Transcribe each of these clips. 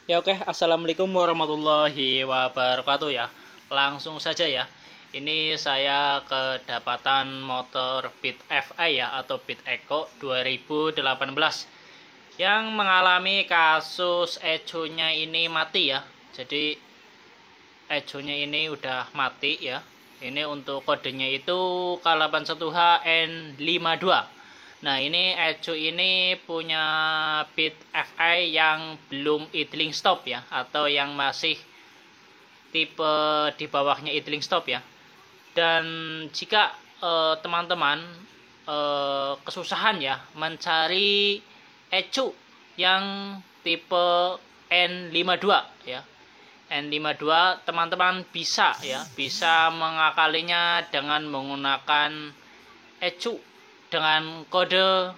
Ya oke, Assalamualaikum warahmatullahi wabarakatuh ya. Langsung saja ya. Ini saya kedapatan motor Beat FI ya atau Beat Eco 2018 yang mengalami kasus econya ini mati ya. Jadi econya ini udah mati ya. Ini untuk kodenya itu K81HN52. Nah, ini Echo ini punya Beat FI yang belum idling stop ya, atau yang masih tipe di bawahnya idling stop ya. Dan jika teman-teman kesusahan ya mencari Echo yang tipe N52 ya. N52 teman-teman bisa ya, bisa mengakalinya dengan menggunakan Echo dengan kode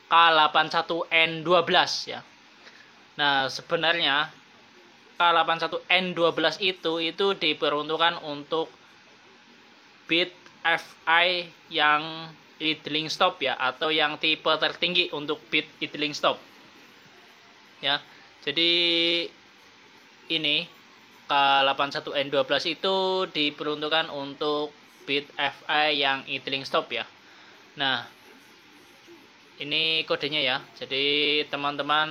K81N12 ya. Nah, sebenarnya K81N12 itu diperuntukkan untuk Beat FI yang idling stop ya, atau yang tipe tertinggi untuk Beat idling stop. Ya. Jadi ini K81N12 itu diperuntukkan untuk Beat FI yang idling stop ya. Nah, ini kodenya ya. Jadi teman-teman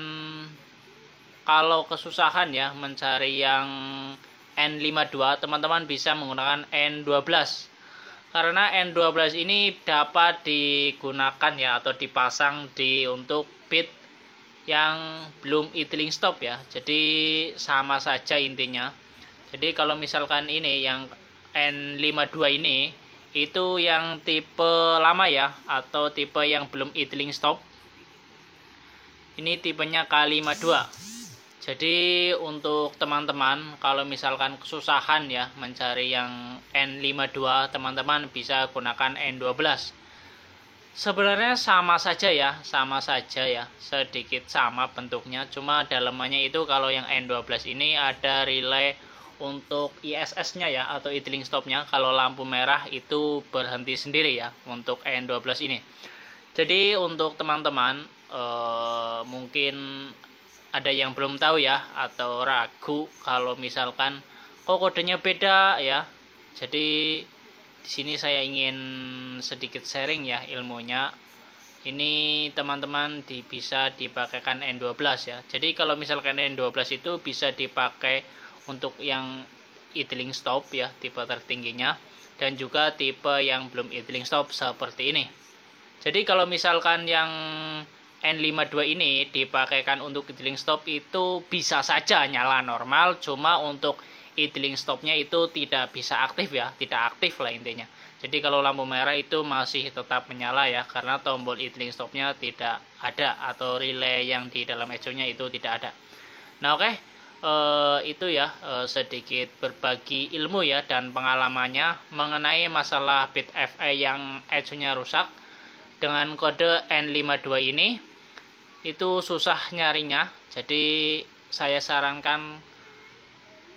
kalau kesusahan ya mencari yang N52, teman-teman bisa menggunakan N12. Karena N12 ini dapat digunakan ya atau dipasang di untuk Beat yang belum idling stop ya. Jadi sama saja intinya. Jadi kalau misalkan ini yang N52 ini itu yang tipe lama ya, atau tipe yang belum idling stop. Ini tipenya K52. Jadi untuk teman-teman kalau misalkan kesusahan ya mencari yang N52, teman-teman bisa gunakan N12. Sebenarnya sama saja ya, sedikit sama bentuknya, cuma dalamannya itu kalau yang N12 ini ada relay untuk ISS-nya ya, atau idling stop-nya. Kalau lampu merah itu berhenti sendiri ya untuk N12 ini. Jadi untuk teman-teman mungkin ada yang belum tahu ya, atau ragu kalau misalkan kok kodenya beda ya. Jadi di sini saya ingin sedikit sharing ya ilmunya. Ini teman-teman bisa dipakaikan N12 ya. Jadi kalau misalkan N12 itu bisa dipakai untuk yang idling stop ya, tipe tertingginya, dan juga tipe yang belum idling stop seperti ini. Jadi kalau misalkan yang N52 ini dipakaikan untuk idling stop itu bisa saja nyala normal, cuma untuk idling stopnya itu tidak bisa aktif ya, tidak aktif lah intinya. Jadi kalau lampu merah itu masih tetap menyala ya, karena tombol idling stopnya tidak ada, atau relay yang di dalam eco-nya itu tidak ada. Nah oke, itu ya sedikit berbagi ilmu ya dan pengalamannya mengenai masalah Beat FI yang eco-nya rusak dengan kode N52 ini. Itu susah nyarinya, jadi saya sarankan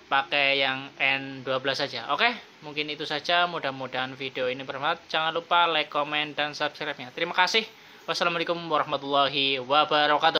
pakai yang N12 saja. Oke, mungkin itu saja. Mudah-mudahan video ini bermanfaat. Jangan lupa like, comment, dan subscribe-nya. Terima kasih. Wassalamualaikum warahmatullahi wabarakatuh.